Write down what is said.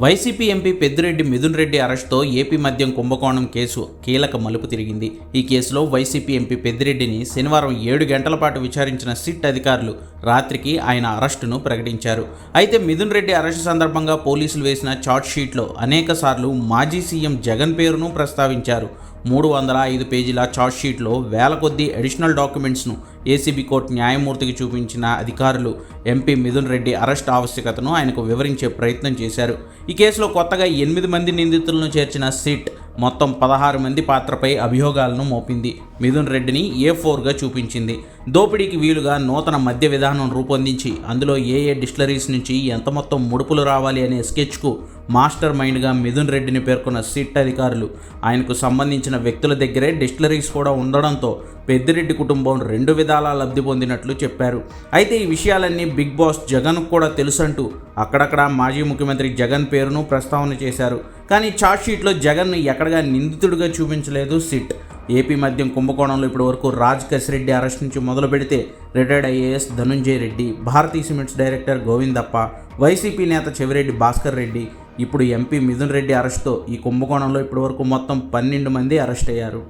YCP MP Peddireddy Mithun Reddy అరెస్టుతో AP మద్యం కుంభకోణం కేసు కీలక మలుపు తిరిగింది. ఈ కేసులో వైసీపీ ఎంపీ పెద్దిరెడ్డిని శనివారం 7 గంటల పాటు విచారించిన సిట్ అధికారులు రాత్రికి ఆయన అరెస్టును ప్రకటించారు. అయితే మిథున్ రెడ్డి అరెస్టు సందర్భంగా పోలీసులు వేసిన ఛార్జ్షీట్లో అనేకసార్లు మాజీ సీఎం జగన్ పేరును ప్రస్తావించారు. 305 పేజీల ఛార్జ్షీట్లో వేల కొద్దీ అడిషనల్ డాక్యుమెంట్స్ను ఏసీబీ కోర్టు న్యాయమూర్తికి చూపించిన అధికారులు ఎంపీ మిథున్ రెడ్డి అరెస్ట్ ఆవశ్యకతను ఆయనకు వివరించే ప్రయత్నం చేశారు. ఈ కేసులో కొత్తగా 8 మంది నిందితులను చేర్చిన సిట్ మొత్తం 16 మంది పాత్రపై అభియోగాలను మోపింది. మిథున్ రెడ్డిని A4గా చూపించింది. దోపిడీకి వీలుగా నూతన మద్య విధానం రూపొందించి అందులో ఏ డిస్టిలరీస్ నుంచి ఎంత మొత్తం ముడుపులు రావాలి అనే స్కెచ్కు మాస్టర్ మైండ్గా మిథున్ రెడ్డిని పేర్కొన్న సిట్ అధికారులు ఆయనకు సంబంధించిన వ్యక్తుల దగ్గరే డిస్టిలరీస్ కూడా ఉండడంతో పెద్దిరెడ్డి కుటుంబం 2 విధాలా లబ్ధి పొందినట్లు చెప్పారు. అయితే ఈ విషయాలన్నీ బిగ్ బాస్ జగన్కు కూడా తెలుసంటూ అక్కడక్కడ మాజీ ముఖ్యమంత్రి జగన్ పేరును ప్రస్తావన చేశారు. కానీ ఛార్జ్షీట్లో జగన్ను ఎక్కడగా నిందితుడిగా చూపించలేదు సిట్. ఏపీ మద్యం కుంభకోణంలో ఇప్పటివరకు రాజ్ కసిరెడ్డి అరెస్ట్ నుంచి మొదలు పెడితే retired IAS Dhananjaya Reddy, Bharathi cements director Govindappa, YCP నేత చెవిరెడ్డి భాస్కర్ రెడ్డి, ఇప్పుడు ఎంపీ మిథున్ రెడ్డి అరెస్టుతో ఈ కుంభకోణంలో ఇప్పటివరకు మొత్తం 12 మంది అరెస్ట్ అయ్యారు.